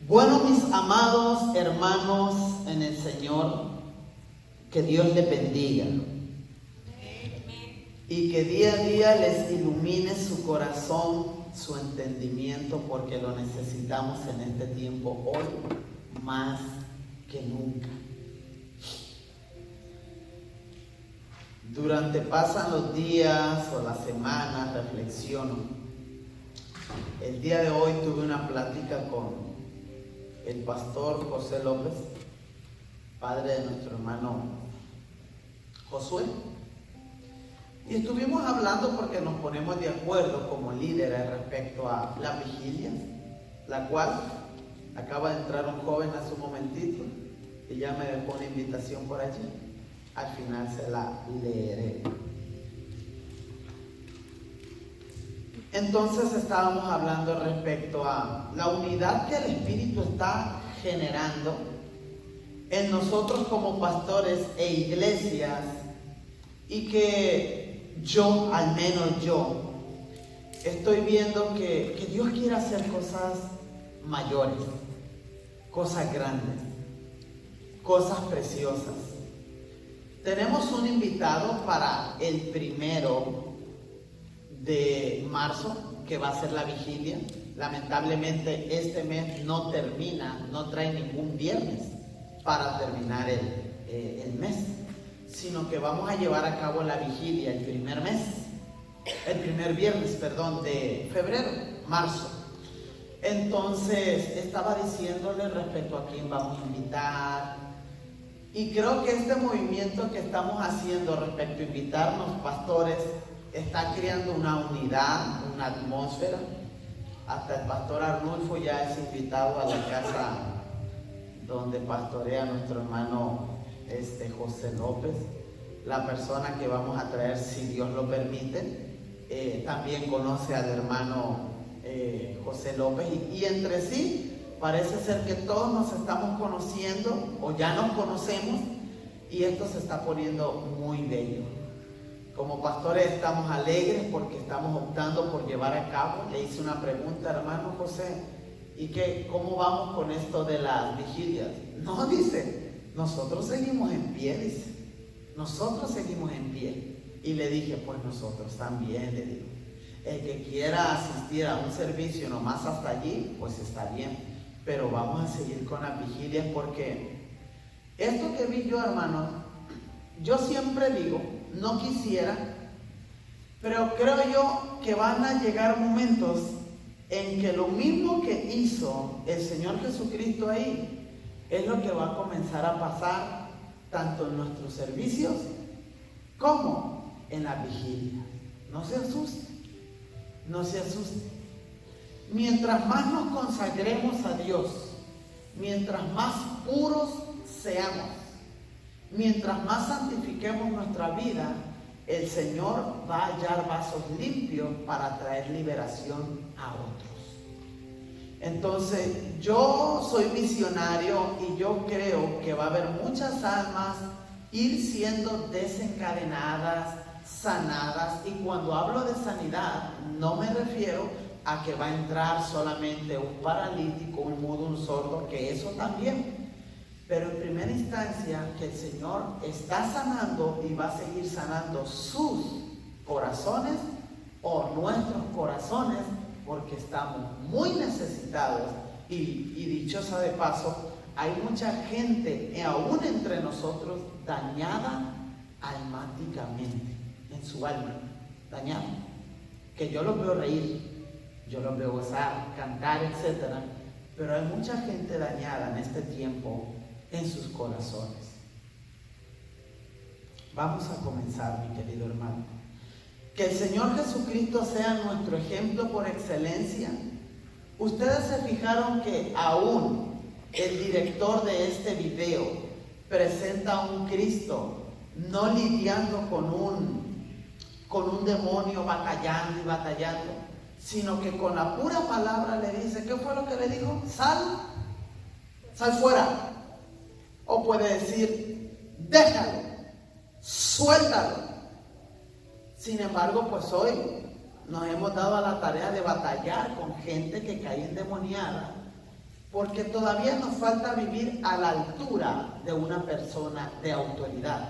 Bueno, mis amados hermanos en el Señor, que Dios les bendiga y que día a día les ilumine su corazón, su entendimiento, porque lo necesitamos en este tiempo hoy más que nunca. Durante pasan los días o las semanas, reflexiono. El día de hoy tuve una plática con el pastor José López, padre de nuestro hermano Josué, y estuvimos hablando porque nos ponemos de acuerdo como líderes respecto a la vigilia, la cual acaba de entrar un joven hace un momentito y ya me dejó una invitación por allí. Al final se la leeré. Entonces estábamos hablando respecto a la unidad que el Espíritu está generando en nosotros como pastores e iglesias, y que yo, al menos yo, estoy viendo que Dios quiere hacer cosas mayores, cosas grandes, cosas preciosas. Tenemos un invitado para el 1 de marzo, que va a ser la vigilia. Lamentablemente este mes no termina, no trae ningún viernes para terminar el mes, sino que vamos a llevar a cabo la vigilia el primer viernes de febrero, marzo. Entonces estaba diciéndole respecto a quién vamos a invitar, y creo que este movimiento que estamos haciendo respecto a invitarnos pastores está creando una unidad, una atmósfera. Hasta el pastor Arnulfo ya es invitado a la casa donde pastorea nuestro hermano José López. La persona que vamos a traer, si Dios lo permite, también conoce al hermano José López, y entre sí parece ser que todos nos estamos conociendo o ya nos conocemos, y esto se está poniendo muy bello. Como pastores estamos alegres porque estamos optando por llevar a cabo. Le hice una pregunta, hermano José, ¿y cómo vamos con esto de las vigilias? No, dice, nosotros seguimos en pie, dice. Nosotros seguimos en pie. Y le dije, pues nosotros también, le digo. El que quiera asistir a un servicio nomás hasta allí, pues está bien. Pero vamos a seguir con las vigilias, porque esto que vi yo, hermano, yo siempre digo, no quisiera, pero creo yo que van a llegar momentos en que lo mismo que hizo el Señor Jesucristo ahí es lo que va a comenzar a pasar tanto en nuestros servicios como en la vigilia. No se asuste, no se asuste. Mientras más nos consagremos a Dios, mientras más puros seamos, mientras más santifiquemos nuestra vida, el Señor va a hallar vasos limpios para traer liberación a otros. Entonces, yo soy visionario y yo creo que va a haber muchas almas ir siendo desencadenadas, sanadas. Y cuando hablo de sanidad, no me refiero a que va a entrar solamente un paralítico, un mudo, un sordo, que eso también. Pero en primera instancia, que el Señor está sanando y va a seguir sanando sus corazones o nuestros corazones, porque estamos muy necesitados. Y dicho sea de paso, hay mucha gente, aún entre nosotros, dañada almáticamente, en su alma, dañada. Que yo los veo reír, yo los veo gozar, cantar, etc. Pero hay mucha gente dañada en este tiempo en sus corazones. Vamos a comenzar, mi querido hermano. Que el Señor Jesucristo sea nuestro ejemplo por excelencia. Ustedes se fijaron que aún el director de este video presenta a un Cristo no lidiando con un demonio batallando y batallando, sino que con la pura palabra le dice, ¿qué fue lo que le dijo? Sal fuera. O puede decir, déjalo, suéltalo. Sin embargo, pues hoy nos hemos dado a la tarea de batallar con gente que cae endemoniada porque todavía nos falta vivir a la altura de una persona de autoridad.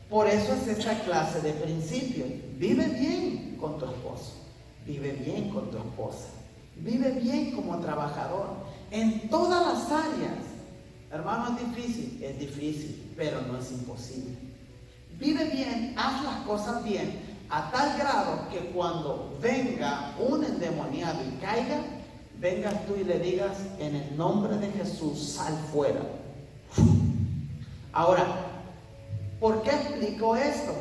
Por eso es esta clase de principios. Vive bien con tu esposo, vive bien con tu esposa, vive bien como trabajador, en todas las áreas. Hermano, es difícil, pero no es imposible. Vive bien, haz las cosas bien, a tal grado que cuando venga un endemoniado y caiga, vengas tú y le digas, en el nombre de Jesús, sal fuera. Ahora, ¿por qué explico esto?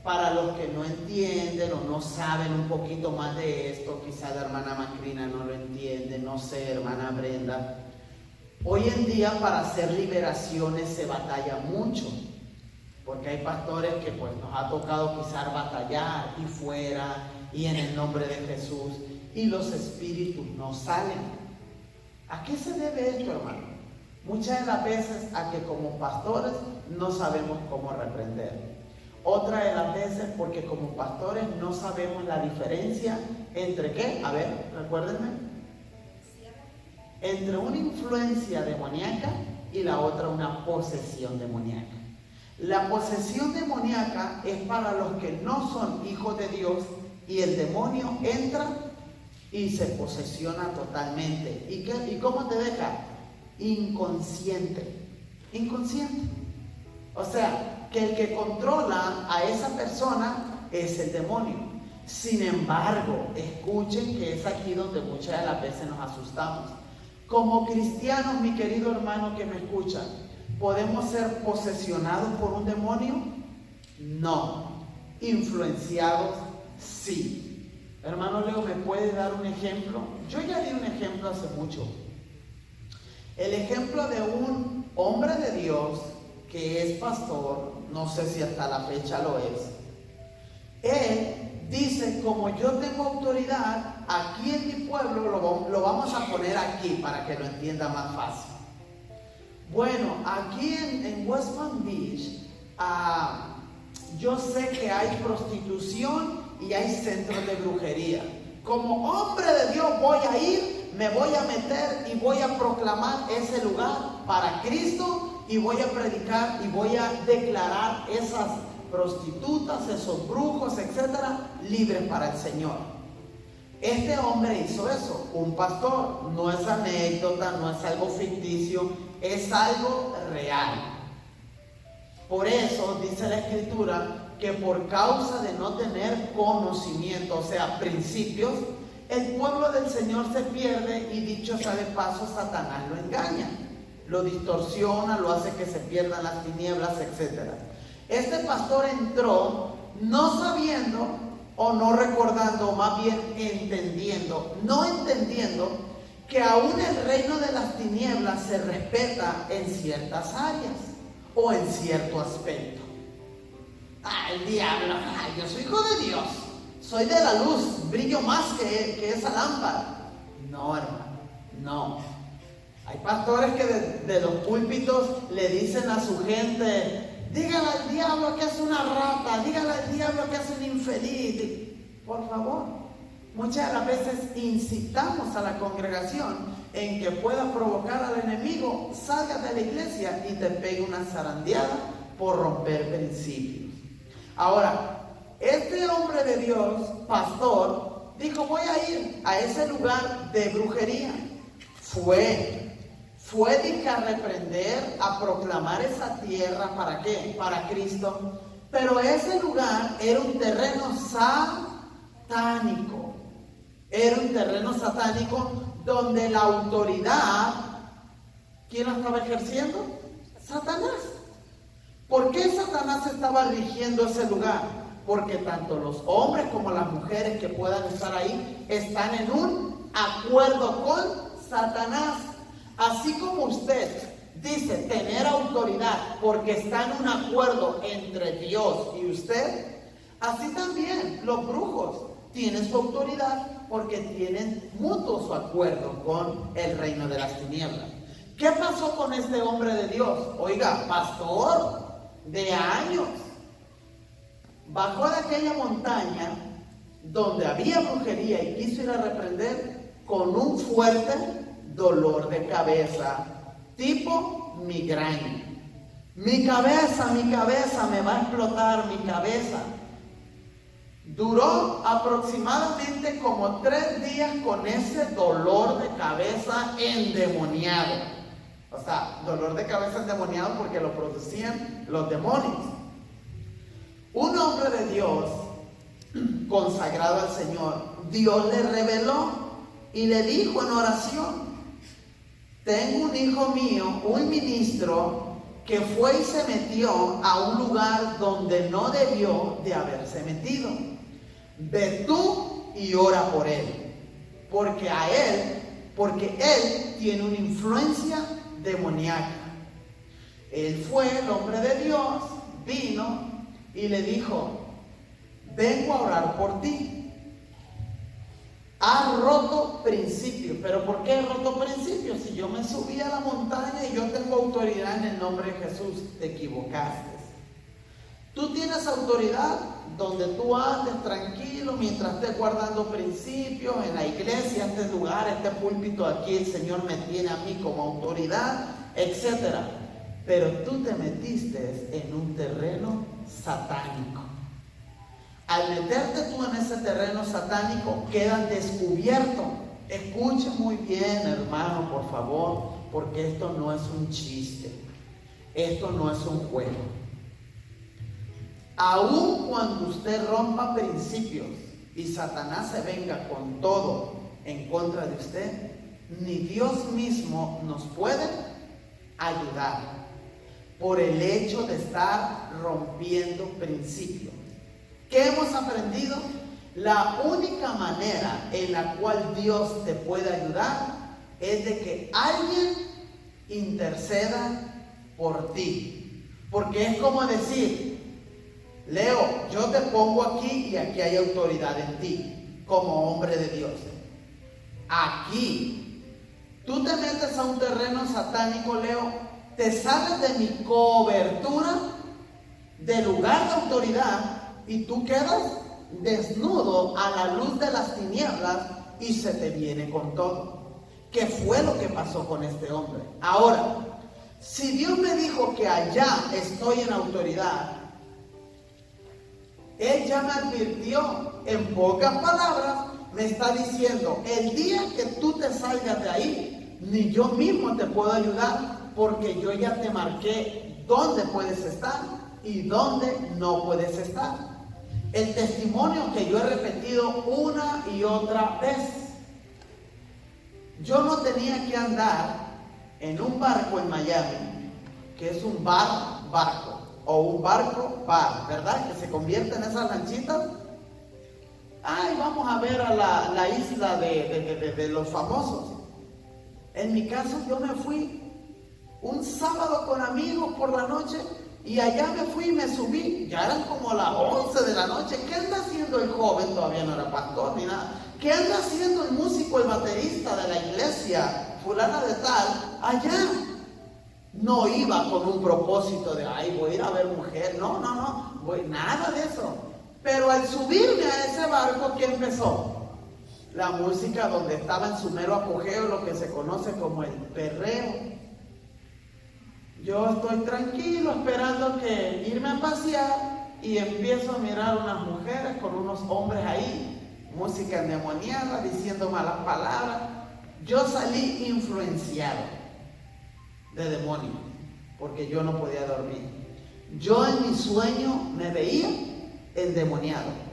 Para los que no entienden o no saben un poquito más de esto, quizá la hermana Macrina no lo entiende, no sé, hermana Brenda. Hoy en día para hacer liberaciones se batalla mucho, porque hay pastores que pues nos ha tocado quizás batallar y fuera y en el nombre de Jesús, y los espíritus no salen. ¿A qué se debe esto, hermano? Muchas de las veces a que como pastores no sabemos cómo reprender. Otra de las veces porque como pastores no sabemos la diferencia entre ¿qué? A ver, recuérdenme. Entre una influencia demoníaca y la otra una posesión demoníaca. La posesión demoníaca es para los que no son hijos de Dios y el demonio entra y se posesiona totalmente. ¿Y cómo te deja? Inconsciente. Inconsciente. O sea, que el que controla a esa persona es el demonio. Sin embargo, escuchen que es aquí donde muchas de las veces nos asustamos. Como cristianos, mi querido hermano que me escucha, ¿podemos ser posesionados por un demonio? No. ¿Influenciados? Sí. Hermano Leo, ¿me puede dar un ejemplo? Yo ya di un ejemplo hace mucho. El ejemplo de un hombre de Dios que es pastor, no sé si hasta la fecha lo es. Él dice, como yo tengo autoridad, aquí en mi pueblo lo vamos a poner aquí para que lo entienda más fácil. Bueno, aquí en West Palm Beach, yo sé que hay prostitución y hay centros de brujería. Como hombre de Dios voy a ir, me voy a meter y voy a proclamar ese lugar para Cristo y voy a predicar y voy a declarar esas prostitutas, esos brujos, etcétera, libres para el Señor. Este hombre hizo eso, un pastor. No es anécdota, no es algo ficticio, es algo real. Por eso dice la Escritura que por causa de no tener conocimiento, o sea, principios, el pueblo del Señor se pierde y dicho sea de paso, Satanás lo engaña, lo distorsiona, lo hace que se pierdan las tinieblas, etc. Este pastor entró no sabiendo o no recordando, o más bien no entendiendo que aún el reino de las tinieblas se respeta en ciertas áreas o en cierto aspecto. El diablo, yo soy hijo de Dios, soy de la luz, brillo más que esa lámpara. No, hermano, no. Hay pastores que de los púlpitos le dicen a su gente, dígale al diablo que es una rata, dígale al diablo que es un infeliz. Por favor, muchas de las veces incitamos a la congregación en que pueda provocar al enemigo, salga de la iglesia y te pegue una zarandeada por romper principios. Ahora, este hombre de Dios, pastor, dijo, voy a ir a ese lugar de brujería. Fue a reprender, a proclamar esa tierra, ¿para qué? Para Cristo. Pero ese lugar era un terreno satánico. Era un terreno satánico donde la autoridad, ¿quién la estaba ejerciendo? Satanás. ¿Por qué Satanás estaba rigiendo ese lugar? Porque tanto los hombres como las mujeres que puedan estar ahí están en un acuerdo con Satanás. Así como usted dice tener autoridad porque está en un acuerdo entre Dios y usted, así también los brujos tienen su autoridad porque tienen mutuo su acuerdo con el reino de las tinieblas. ¿Qué pasó con este hombre de Dios? Oiga, pastor de años, bajó de aquella montaña donde había brujería y quiso ir a reprender con un fuerte dolor de cabeza, tipo migraña. Mi cabeza me va a explotar, mi cabeza. Duró aproximadamente como 3 días con ese dolor de cabeza endemoniado. O sea, dolor de cabeza endemoniado porque lo producían los demonios. Un hombre de Dios, consagrado al Señor, Dios le reveló y le dijo en oración: tengo un hijo mío, un ministro, que fue y se metió a un lugar donde no debió de haberse metido. Ve tú y ora por él, porque él tiene una influencia demoníaca. Él fue, el hombre de Dios, vino y le dijo: vengo a orar por ti. Has roto principios. ¿Pero por qué he roto principios? Si yo me subí a la montaña y yo tengo autoridad en el nombre de Jesús. Te equivocaste. Tú tienes autoridad donde tú andes tranquilo mientras estés guardando principios en la iglesia, este lugar, este púlpito aquí, el Señor me tiene a mí como autoridad, etc. Pero tú te metiste en un terreno satánico. Al meterte tú en ese terreno satánico, quedas descubierto. Escuche muy bien, hermano, por favor, porque esto no es un chiste. Esto no es un juego. Aun cuando usted rompa principios y Satanás se venga con todo en contra de usted, ni Dios mismo nos puede ayudar por el hecho de estar rompiendo principios. ¿Qué hemos aprendido? La única manera en la cual Dios te puede ayudar es de que alguien interceda por ti. Porque es como decir: Leo, yo te pongo aquí y aquí hay autoridad en ti, como hombre de Dios. Aquí, tú te metes a un terreno satánico, Leo, te sales de mi cobertura, del lugar de autoridad, y tú quedas desnudo a la luz de las tinieblas y se te viene con todo. ¿Qué fue lo que pasó con este hombre? Ahora, si Dios me dijo que allá estoy en autoridad, Él ya me advirtió, en pocas palabras, me está diciendo: el día que tú te salgas de ahí, ni yo mismo te puedo ayudar, porque yo ya te marqué dónde puedes estar y dónde no puedes estar. El testimonio que yo he repetido una y otra vez. Yo no tenía que andar en un barco en Miami, que es un barco, o un barco-bar, ¿verdad? Que se convierte en esas lanchitas. Ay, vamos a ver a la isla de los famosos. En mi caso, yo me fui un sábado con amigos por la noche y allá me fui y me subí. Ya eran como las 11 de la noche. ¿Qué anda haciendo el joven? Todavía no era pastor ni nada. ¿Qué anda haciendo el músico, el baterista de la iglesia fulana de tal allá? No iba con un propósito de: ay, voy a ir a ver mujer. No, nada de eso. Pero al subirme a ese barco, ¿qué empezó? La música donde estaba en su mero apogeo, lo que se conoce como el perreo. Yo estoy tranquilo esperando que irme a pasear y empiezo a mirar unas mujeres con unos hombres ahí, música endemoniada, diciendo malas palabras. Yo salí influenciado de demonios porque yo no podía dormir. Yo en mi sueño me veía endemoniado.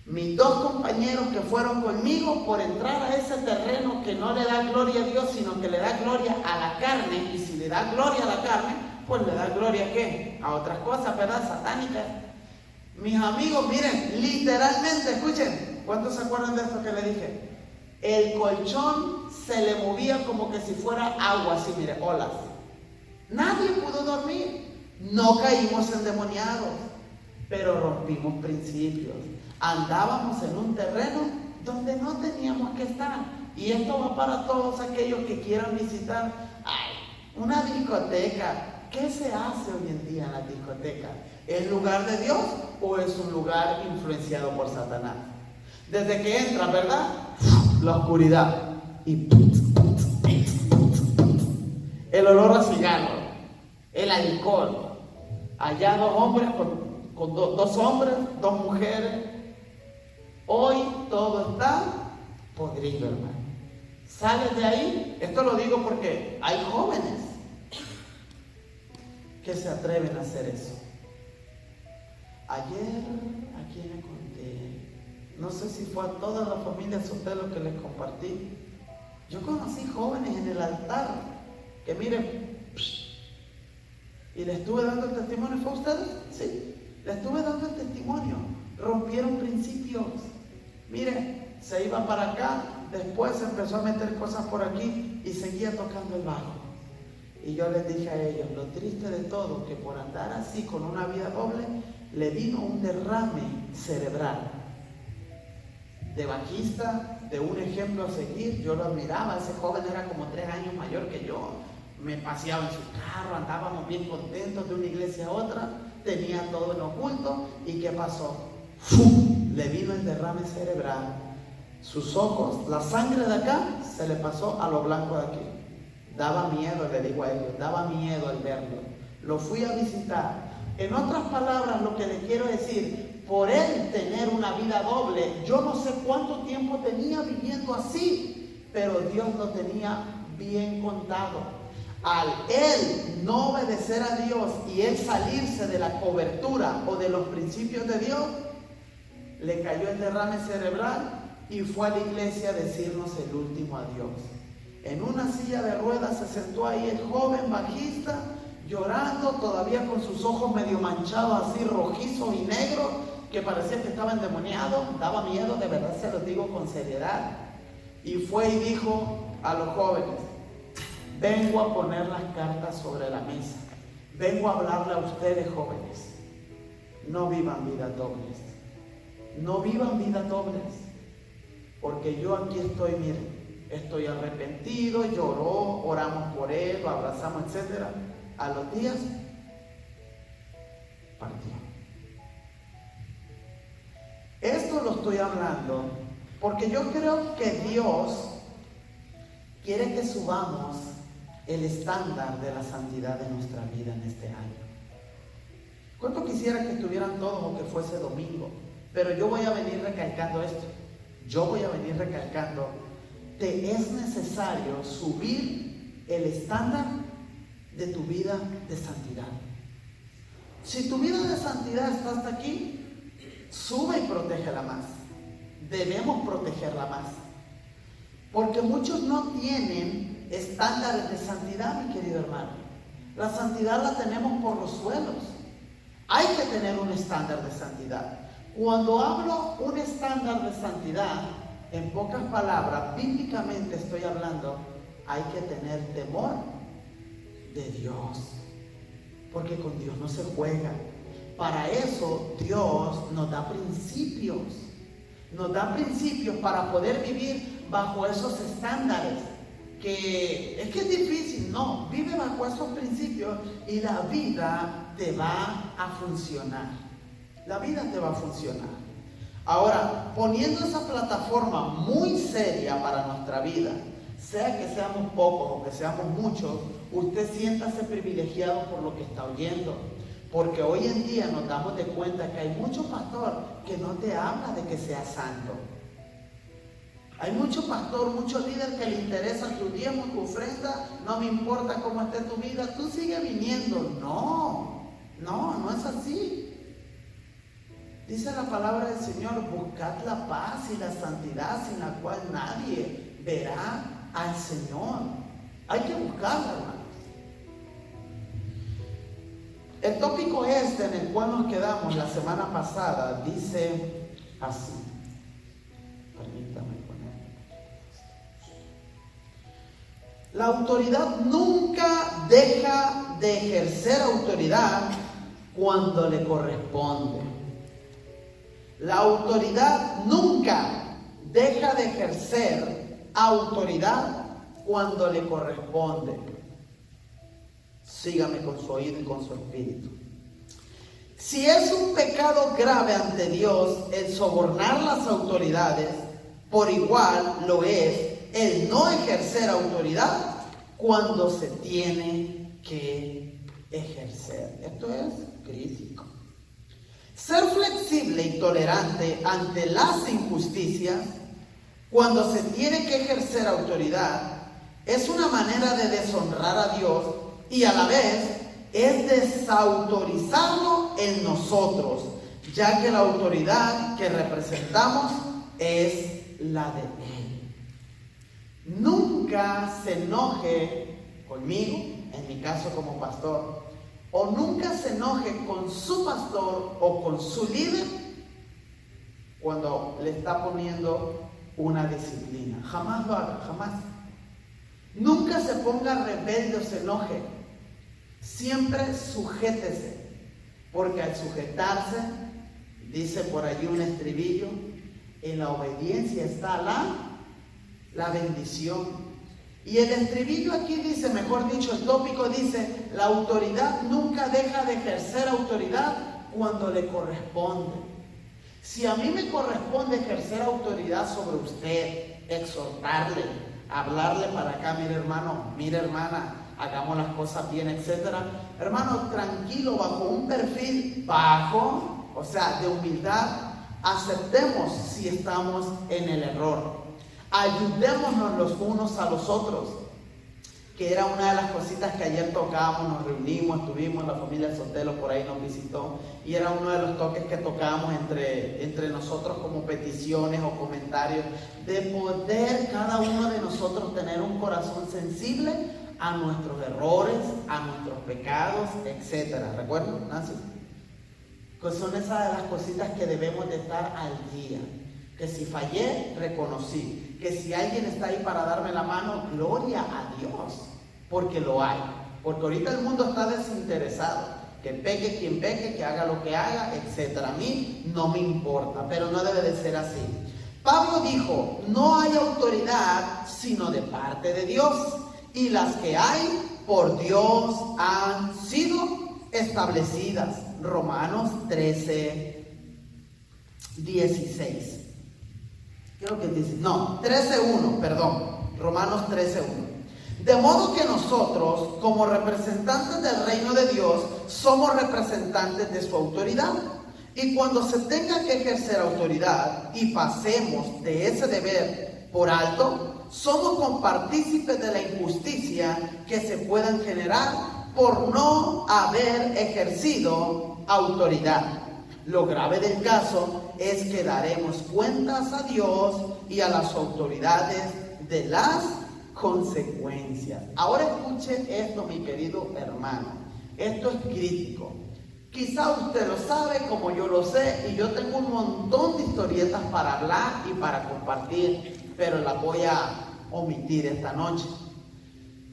Mis 2 compañeros que fueron conmigo, por entrar a ese terreno que no le da gloria a Dios, sino que le da gloria a la carne, y si le da gloria a la carne, pues le da gloria ¿a qué? A otras cosas, ¿verdad? Satánicas. Mis amigos, miren, literalmente, escuchen, ¿cuántos se acuerdan de esto que le dije? El colchón se le movía como que si fuera agua, así, mire, olas. Nadie pudo dormir. No caímos endemoniados, pero rompimos principios. Andábamos en un terreno donde no teníamos que estar. Y esto va para todos aquellos que quieran visitar una discoteca. ¿Qué se hace hoy en día en la discoteca? ¿Es lugar de Dios o es un lugar influenciado por Satanás? Desde que entra, ¿verdad? La oscuridad. Y el olor a cigarro, el alcohol. Allá dos hombres dos hombres, dos mujeres. Hoy todo está podrido, hermano. Sales de ahí, esto lo digo porque hay jóvenes que se atreven a hacer eso. Ayer, ¿a quién le conté? No sé si fue a toda la familia Sotelo que les compartí. Yo conocí jóvenes en el altar que miren, y les estuve dando el testimonio. ¿Fue a ustedes? Sí, les estuve dando el testimonio. Rompieron principios. Miren, se iba para acá, después empezó a meter cosas por aquí y seguía tocando el bajo. Y yo les dije a ellos, lo triste de todo, que por andar así con una vida doble, le vino un derrame cerebral. De bajista, de un ejemplo a seguir, yo lo admiraba. Ese joven era como 3 años mayor que yo. Me paseaba en su carro, andábamos bien contentos de una iglesia a otra, tenía todo en oculto. ¿Y qué pasó? ¡Fum! Le vino el derrame cerebral. Sus ojos, la sangre de acá, se le pasó a lo blanco de aquí. Daba miedo, le digo a ellos, daba miedo al verlo. Lo fui a visitar. En otras palabras, lo que le quiero decir, por él tener una vida doble, yo no sé cuánto tiempo tenía viviendo así, pero Dios lo tenía bien contado. Al él no obedecer a Dios y él salirse de la cobertura o de los principios de Dios, le cayó el derrame cerebral y fue a la iglesia a decirnos el último adiós. En una silla de ruedas se sentó ahí el joven bajista, llorando, todavía con sus ojos medio manchados, así rojizos y negros, que parecía que estaba endemoniado. Daba miedo, de verdad se lo digo con seriedad. Y fue y dijo a los jóvenes, vengo a poner las cartas sobre la mesa. Vengo a hablarle a ustedes, jóvenes. No vivan vidas dobles. No vivan vidas dobles. Porque yo aquí estoy, miren, estoy arrepentido, lloró, oramos por él, lo abrazamos, etc. A los días, partió. Esto lo estoy hablando porque yo creo que Dios quiere que subamos el estándar de la santidad de nuestra vida en este año. ¿Cuánto quisiera que estuvieran todos o que fuese domingo? Pero yo voy a venir recalcando esto. Yo voy a venir recalcando, te es necesario subir el estándar de tu vida de santidad. Si tu vida de santidad está hasta aquí, sube y protégela más. Debemos protegerla más. Porque muchos no tienen estándares de santidad, mi querido hermano. La santidad la tenemos por los suelos. Hay que tener un estándar de santidad. Cuando hablo un estándar de santidad, en pocas palabras, bíblicamente estoy hablando, hay que tener temor de Dios. Porque con Dios no se juega. Para eso Dios nos da principios. Nos da principios para poder vivir bajo esos estándares. Que es difícil, no. Vive bajo esos principios y la vida te va a funcionar. La vida te va a funcionar. Ahora, poniendo esa plataforma muy seria para nuestra vida, sea que seamos pocos o que seamos muchos, usted siéntase privilegiado por lo que está oyendo. Porque hoy en día nos damos de cuenta que hay mucho pastor que no te habla de que seas santo. Hay mucho pastor, mucho líder que le interesa tu diezmo, tu ofrenda, no me importa cómo esté tu vida, tú sigue viniendo. No es así. Dice la palabra del Señor, buscad la paz y la santidad sin la cual nadie verá al Señor. Hay que buscarla, hermanos. El tópico en el cual nos quedamos la semana pasada dice así. Permítame poner. La autoridad nunca deja de ejercer autoridad cuando le corresponde. La autoridad nunca deja de ejercer autoridad cuando le corresponde. Sígame con su oído y con su espíritu. Si es un pecado grave ante Dios el sobornar las autoridades, por igual lo es el no ejercer autoridad cuando se tiene que ejercer. Esto es crítico. Ser flexible y tolerante ante las injusticias cuando se tiene que ejercer autoridad es una manera de deshonrar a Dios y a la vez es desautorizarlo en nosotros, ya que la autoridad que representamos es la de Él. Nunca se enoje conmigo, en mi caso como pastor, o nunca se enoje con su pastor o con su líder cuando le está poniendo una disciplina. Jamás lo haga, jamás. Nunca se ponga rebelde o se enoje. Siempre sujétese, porque al sujetarse, dice por allí un estribillo, en la obediencia está la bendición. Y el estribillo aquí dice, mejor dicho, el tópico dice, la autoridad nunca deja de ejercer autoridad cuando le corresponde. Si a mí me corresponde ejercer autoridad sobre usted, exhortarle, hablarle para acá, mire hermano, mire hermana, hagamos las cosas bien, etcétera. Hermano, tranquilo, bajo un perfil bajo, o sea, de humildad, aceptemos si estamos en el error. Ayudémonos los unos a los otros, que era una de las cositas que ayer tocábamos, nos reunimos, estuvimos, la familia Sotelo por ahí nos visitó, y era uno de los toques que tocábamos entre nosotros como peticiones o comentarios, de poder cada uno de nosotros tener un corazón sensible a nuestros errores, a nuestros pecados, etcétera. ¿Recuerdan, Nancy? Pues son esas de las cositas que debemos de estar al día. Que si fallé, reconocí. Que si alguien está ahí para darme la mano, gloria a Dios, porque lo hay. Porque ahorita el mundo está desinteresado. Que peque quien peque, que haga lo que haga, etc. A mí no me importa, pero no debe de ser así. Pablo dijo, no hay autoridad sino de parte de Dios, y las que hay por Dios han sido establecidas. Romanos 13:16. Creo que dice, no, 13:1, perdón, Romanos 13:1. De modo que nosotros, como representantes del reino de Dios, somos representantes de su autoridad. Y cuando se tenga que ejercer autoridad y pasemos de ese deber por alto, somos compartícipes de la injusticia que se puedan generar por no haber ejercido autoridad. Lo grave del caso es que daremos cuentas a Dios y a las autoridades de las consecuencias. Ahora escuche esto, mi querido hermano. Esto es crítico. Quizá usted lo sabe como yo lo sé, y yo tengo un montón de historietas para hablar y para compartir, pero las voy a omitir esta noche.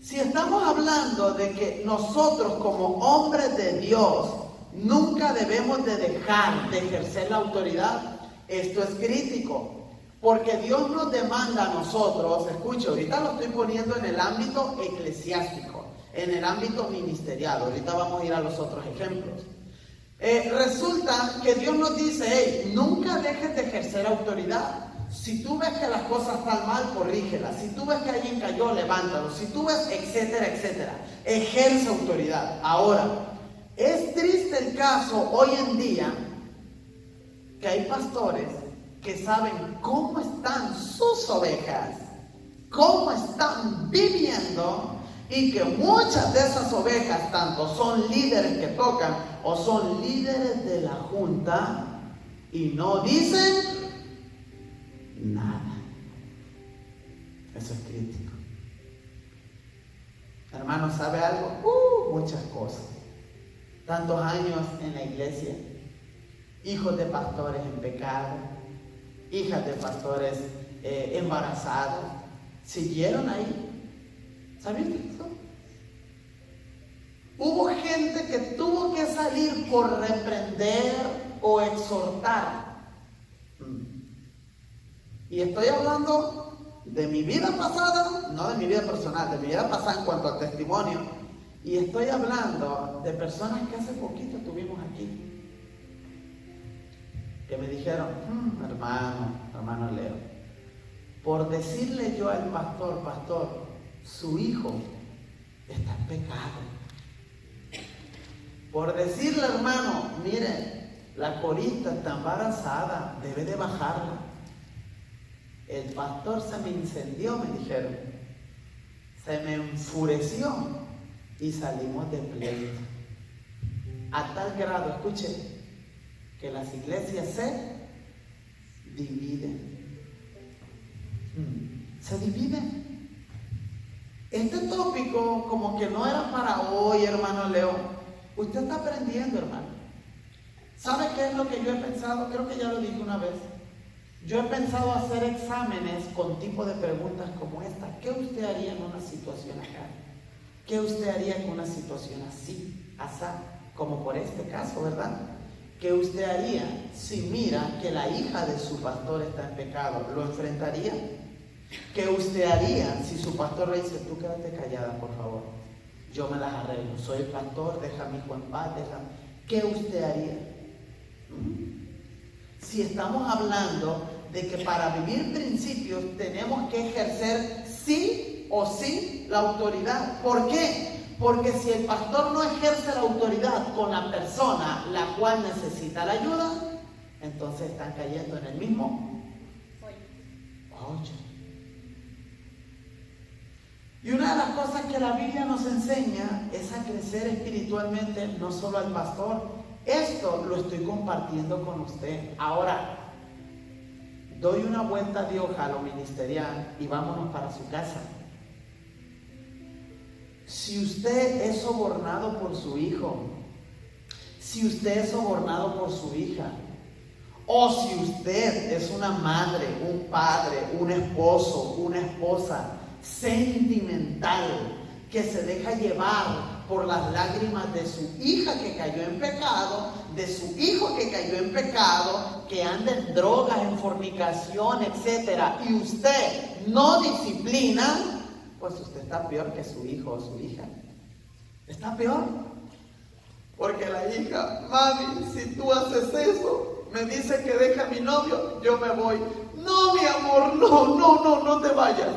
Si estamos hablando de que nosotros como hombres de Dios nunca debemos de dejar de ejercer la autoridad, esto es crítico, porque Dios nos demanda a nosotros, escuche, ahorita lo estoy poniendo en el ámbito eclesiástico, en el ámbito ministerial, ahorita vamos a ir a los otros ejemplos. Resulta que Dios nos dice, hey, nunca dejes de ejercer autoridad. Si tú ves que las cosas están mal, corrígelas. Si tú ves que alguien cayó, levántalo. Si tú ves, etcétera, etcétera. Ejerce autoridad. Ahora, es triste el caso hoy en día que hay pastores que saben cómo están sus ovejas, cómo están viviendo, y que muchas de esas ovejas tanto son líderes que tocan o son líderes de la junta y no dicen nada. Eso es crítico. Hermano, ¿sabe algo? Muchas cosas. Tantos años en la iglesia, hijos de pastores en pecado, hijas de pastores embarazadas, siguieron ahí. ¿Sabías eso? Hubo gente que tuvo que salir por reprender o exhortar. Y estoy hablando de mi vida pasada, no de mi vida personal, de mi vida pasada en cuanto al testimonio. Y estoy hablando de personas que hace poquito estuvimos aquí, que me dijeron, hermano Leo, por decirle yo al pastor, su hijo está en pecado. Por decirle, hermano, mire, la corista está embarazada, debe de bajarla. El pastor se me incendió, me dijeron. Se me enfureció y salimos de pleito. A tal grado, escuche, que las iglesias se dividen. Se dividen. Este tópico como que no era para hoy, hermano León. Usted está aprendiendo, hermano. ¿Sabe qué es lo que yo he pensado? Creo que ya lo dije una vez. Yo he pensado hacer exámenes con tipo de preguntas como esta. ¿Qué usted haría en una situación acá? ¿Qué usted haría en una situación así, asá, como por este caso, verdad? ¿Qué usted haría si mira que la hija de su pastor está en pecado? ¿Lo enfrentaría? ¿Qué usted haría si su pastor le dice, tú quédate callada, por favor? Yo me las arreglo, soy el pastor, deja a mi hijo en paz, ¿Qué usted haría? Si estamos hablando de que para vivir principios tenemos que ejercer sí o sí la autoridad. ¿Por qué? Porque si el pastor no ejerce la autoridad con la persona la cual necesita la ayuda, entonces están cayendo en el mismo hoyo. Y una de las cosas que la Biblia nos enseña es a crecer espiritualmente, no solo al pastor. Esto lo estoy compartiendo con usted. Ahora, doy una vuelta de hoja a lo ministerial y vámonos para su casa. Si usted es sobornado por su hijo, si usted es sobornado por su hija, o si usted es una madre, un padre, un esposo, una esposa sentimental que se deja llevar por las lágrimas de su hija que cayó en pecado, de su hijo que cayó en pecado, que anda en drogas, en fornicación, etcétera, y usted no disciplina, pues usted está peor que su hijo o su hija. Está peor. Porque la hija, mami, si tú haces eso, me dice que deja a mi novio, yo me voy. No, mi amor, no te vayas.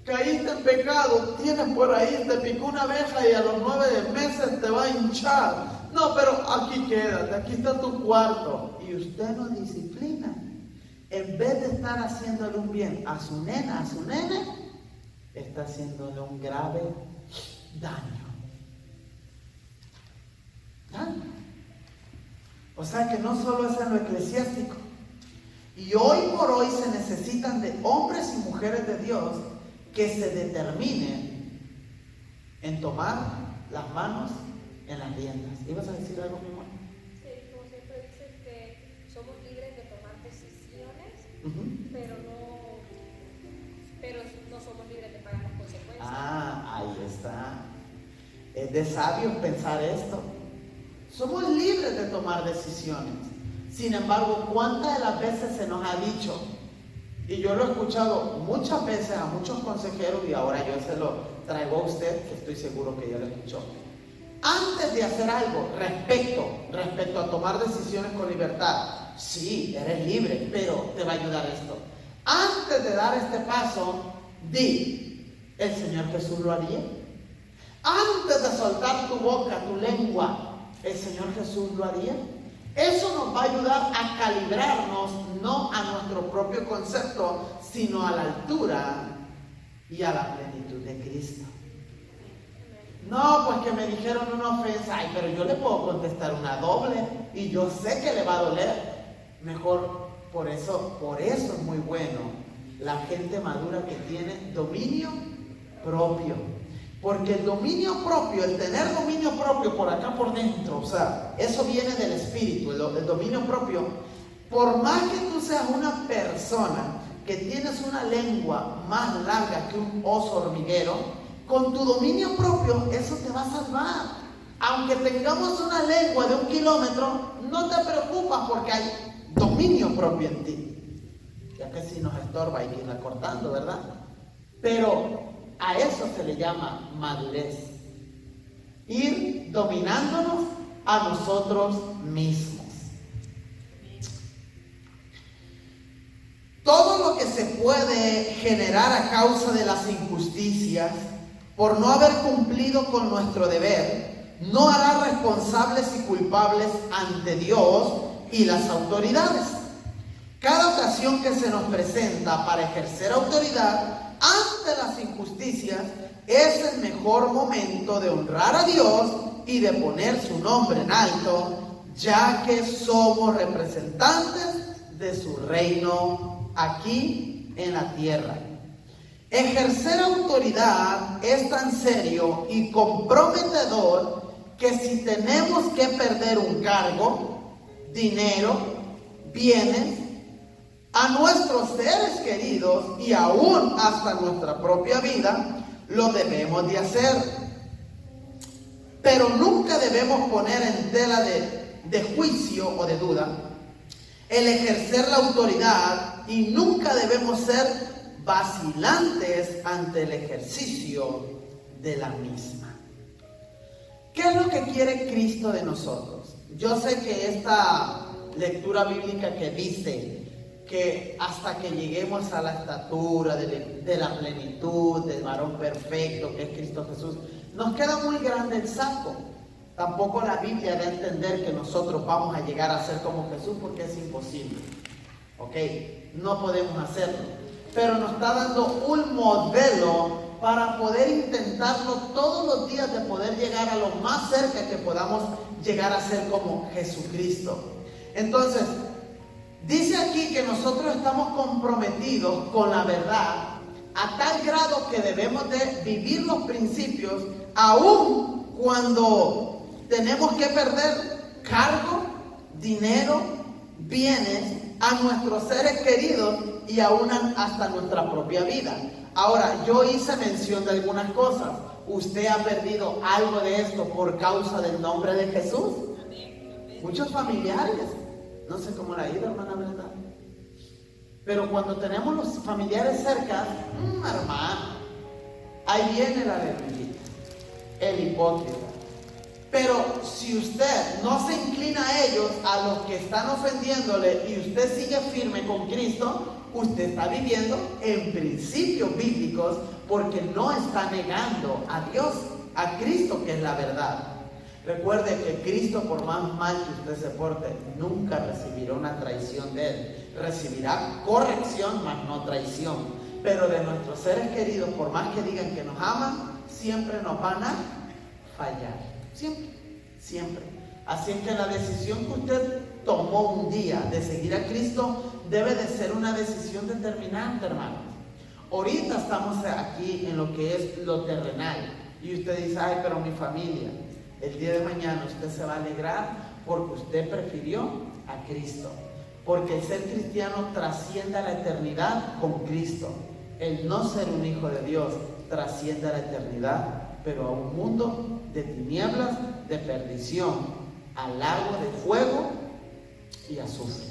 Caíste en pecado, tienes por ahí, te picó una abeja y a los 9 meses te va a hinchar. No, pero aquí quédate, aquí está tu cuarto. Y usted no disciplina. En vez de estar haciéndole un bien a su nena, a su nene, está haciéndole un grave daño. O sea que no solo es en lo eclesiástico. Y hoy por hoy se necesitan de hombres y mujeres de Dios que se determinen en tomar las manos en las riendas. ¿Ibas a decir algo, mi amor? Sí, como siempre dices que somos libres de tomar decisiones, pero no somos libres de pagar las consecuencias. Ahí está. Es de sabios pensar esto. Somos libres de tomar decisiones. Sin embargo, ¿cuántas de las veces se nos ha dicho? Y yo lo he escuchado muchas veces a muchos consejeros y ahora yo se lo traigo a usted, que estoy seguro que ya lo escuchó. Antes de hacer algo respecto a tomar decisiones con libertad, sí, eres libre, pero te va a ayudar esto. Antes de dar este paso, di, ¿el Señor Jesús lo haría? Antes de soltar tu boca, tu lengua, ¿el Señor Jesús lo haría? Eso nos va a ayudar a calibrarnos, no a nuestro propio concepto, sino a la altura y a la plenitud de Cristo. No, pues que me dijeron una ofensa, pero yo le puedo contestar una doble y yo sé que le va a doler. Mejor, por eso es muy bueno la gente madura que tiene dominio propio. Porque el dominio propio, el tener dominio propio por acá por dentro, o sea, eso viene del espíritu, el dominio propio. Por más que tú seas una persona que tienes una lengua más larga que un oso hormiguero, con tu dominio propio eso te va a salvar. Aunque tengamos una lengua de 1 kilómetro, no te preocupas porque hay dominio propio en ti. Ya que si nos estorba hay que irla cortando, ¿verdad? Pero a eso se le llama madurez. Ir dominándonos a nosotros mismos. Todo lo que se puede generar a causa de las injusticias, por no haber cumplido con nuestro deber, no hará responsables y culpables ante Dios y las autoridades. Cada ocasión que se nos presenta para ejercer autoridad ante las injusticias es el mejor momento de honrar a Dios y de poner su nombre en alto, ya que somos representantes de su reino aquí en la tierra. Ejercer autoridad es tan serio y comprometedor que si tenemos que perder un cargo, dinero, bienes, a nuestros seres queridos y aún hasta nuestra propia vida, lo debemos de hacer. Pero nunca debemos poner en tela de juicio o de duda el ejercer la autoridad y nunca debemos ser vacilantes ante el ejercicio de la misma. ¿Qué es lo que quiere Cristo de nosotros? Yo sé que esta lectura bíblica que dice que hasta que lleguemos a la estatura de la plenitud del varón perfecto que es Cristo Jesús, nos queda muy grande el saco. Tampoco la Biblia da a entender que nosotros vamos a llegar a ser como Jesús, porque es imposible. ¿Ok? No podemos hacerlo. Pero nos está dando un modelo para poder intentarlo todos los días, de poder llegar a lo más cerca que podamos llegar a ser como Jesucristo. Entonces, dice aquí que nosotros estamos comprometidos con la verdad a tal grado que debemos de vivir los principios aún cuando tenemos que perder cargo, dinero, bienes, a nuestros seres queridos y aún hasta nuestra propia vida. Ahora, yo hice mención de algunas cosas. ¿Usted ha perdido algo de esto por causa del nombre de Jesús? Muchos familiares. No sé cómo la ha ido, hermana Brenda. Pero cuando tenemos los familiares cerca, hermano, ahí viene la debilidad, el hipócrita. Pero si usted no se inclina a ellos, a los que están ofendiéndole, y usted sigue firme con Cristo, usted está viviendo en principios bíblicos, porque no está negando a Dios, a Cristo, que es la verdad. Recuerde que Cristo, por más mal que usted se porte, nunca recibirá una traición de Él. Recibirá corrección, mas no traición. Pero de nuestros seres queridos, por más que digan que nos aman, siempre nos van a fallar. Siempre, siempre. Así es que la decisión que usted tomó un día de seguir a Cristo debe de ser una decisión determinante, hermanos. Ahorita estamos aquí en lo que es lo terrenal. Y usted dice, ay, pero mi familia. El día de mañana usted se va a alegrar porque usted prefirió a Cristo. Porque el ser cristiano trasciende a la eternidad con Cristo. El no ser un hijo de Dios trasciende a la eternidad, pero a un mundo de tinieblas, de perdición, al lago de fuego y azufre.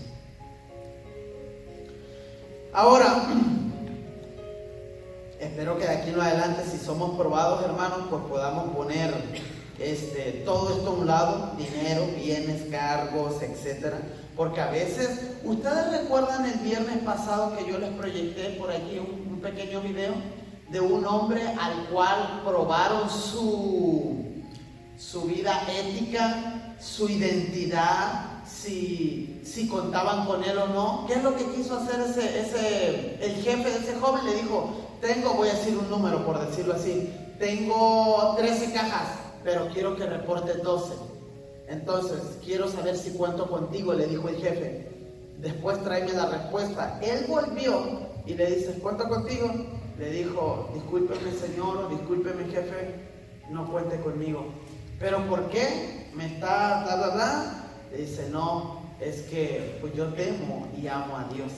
Ahora, espero que de aquí en adelante, si somos probados, hermanos, pues podamos poner todo esto a un lado: dinero, bienes, cargos, etcétera. Porque a veces, ustedes recuerdan el viernes pasado que yo les proyecté por aquí un pequeño video de un hombre al cual probaron su vida ética, su identidad, si contaban con él o no. ¿Qué es lo que quiso hacer el jefe de ese joven? Le dijo, voy a decir un número por decirlo así, tengo 13 cajas, pero quiero que reportes 12. Entonces, quiero saber si cuento contigo, le dijo el jefe. Después tráeme la respuesta. Él volvió y le dice, ¿cuento contigo? Le dijo, discúlpeme señor, o discúlpeme jefe, no cuente conmigo. ¿Pero por qué? ¿Me está Le dice, no, es que pues yo temo y amo a Dios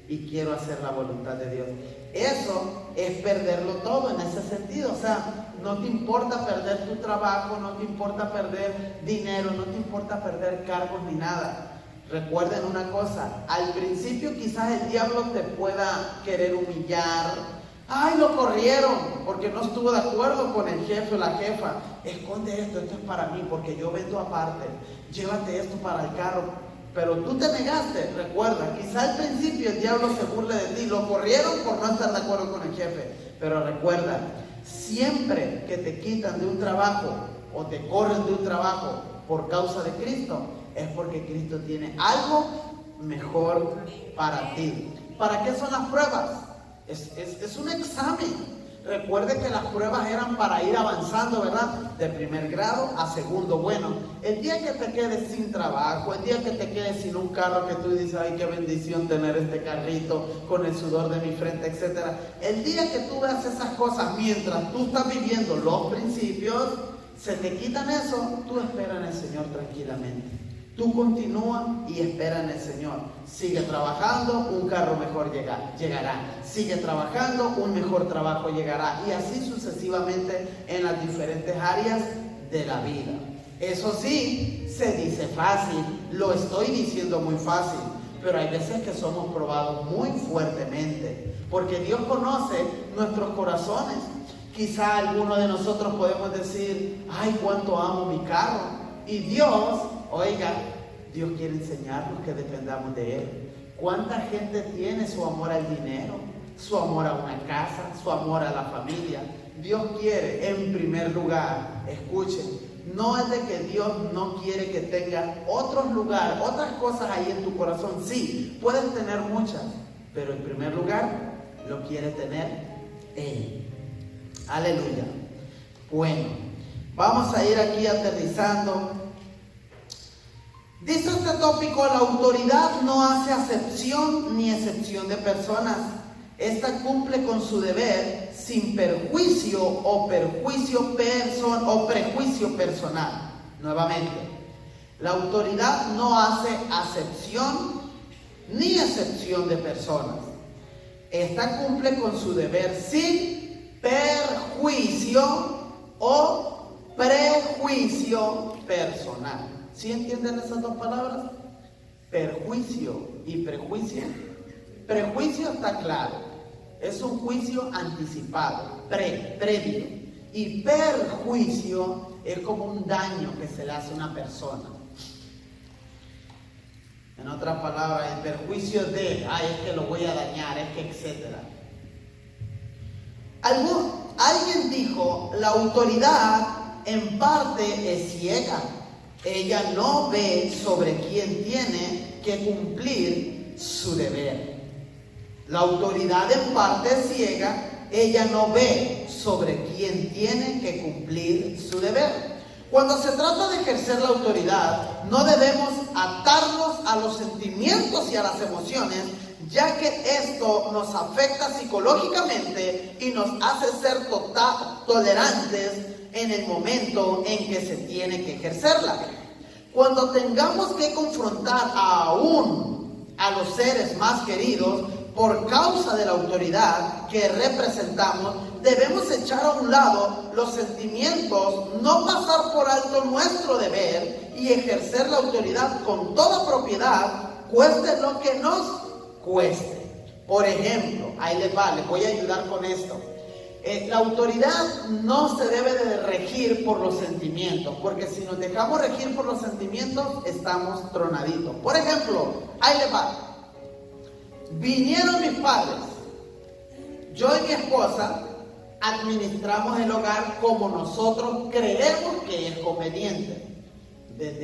y quiero hacer la voluntad de Dios. Eso es perderlo todo en ese sentido. O sea, no te importa perder tu trabajo, no te importa perder dinero, no te importa perder cargos ni nada. Recuerden una cosa, al principio quizás el diablo te pueda querer humillar. Ay, lo corrieron porque no estuvo de acuerdo con el jefe o la jefa. Esconde esto es para mí porque yo vendo aparte. Llévate esto para el carro. Pero tú te negaste. Recuerda, quizá al principio el diablo se burle de ti. Lo corrieron por no estar de acuerdo con el jefe. Pero recuerda, Siempre que te quitan de un trabajo o te corren de un trabajo por causa de Cristo, es porque Cristo tiene algo mejor para ti. ¿Para qué son las pruebas? Es un examen. Recuerde que las pruebas eran para ir avanzando, ¿verdad? De primer grado a segundo. Bueno, el día que te quedes sin trabajo, el día que te quedes sin un carro que tú dices, ay, qué bendición tener este carrito con el sudor de mi frente, etc. El día que tú veas esas cosas mientras tú estás viviendo los principios, se te quitan eso, tú espera en el Señor tranquilamente. Tú continúa y espera en el Señor. Sigue trabajando, un carro mejor llegará. Sigue trabajando, un mejor trabajo llegará. Y así sucesivamente en las diferentes áreas de la vida. Eso sí, se dice fácil, lo estoy diciendo muy fácil, pero hay veces que somos probados muy fuertemente, porque Dios conoce nuestros corazones. Quizá alguno de nosotros podemos decir, ay, cuánto amo mi carro. Y Dios, oiga, Dios quiere enseñarnos que dependamos de Él. ¿Cuánta gente tiene su amor al dinero, su amor a una casa, su amor a la familia? Dios quiere, en primer lugar, escuchen, no es de que Dios no quiere que tengas otros lugares, otras cosas ahí en tu corazón. Sí, puedes tener muchas, pero en primer lugar, lo quiere tener Él. Aleluya. Bueno, vamos a ir aquí aterrizando. Dice este tópico, la autoridad no hace acepción ni excepción de personas. Esta cumple con su deber sin perjuicio o prejuicio personal. Nuevamente, la autoridad no hace acepción ni excepción de personas. Esta cumple con su deber sin perjuicio o prejuicio personal. ¿Sí entienden esas dos palabras? Perjuicio y prejuicio. Prejuicio está claro. Es un juicio anticipado, previo. Y perjuicio es como un daño que se le hace a una persona. En otras palabras, el perjuicio de, ay, es que lo voy a dañar, es que etcétera. Alguien dijo, la autoridad en parte es ciega. Ella no ve sobre quién tiene que cumplir su deber. La autoridad en parte es ciega. Ella no ve sobre quién tiene que cumplir su deber. Cuando se trata de ejercer la autoridad, no debemos atarnos a los sentimientos y a las emociones, ya que esto nos afecta psicológicamente y nos hace ser tolerantes en el momento en que se tiene que ejercerla. Cuando tengamos que confrontar aún a los seres más queridos por causa de la autoridad que representamos, debemos echar a un lado los sentimientos, no pasar por alto nuestro deber y ejercer la autoridad con toda propiedad, cueste lo que nos cueste. Por ejemplo, ahí les va, les voy a ayudar con esto. La autoridad no se debe de regir por los sentimientos, porque si nos dejamos regir por los sentimientos, estamos tronaditos. Por ejemplo, ahí les va. Vinieron mis padres. Yo y mi esposa administramos el hogar como nosotros creemos que es conveniente. Desde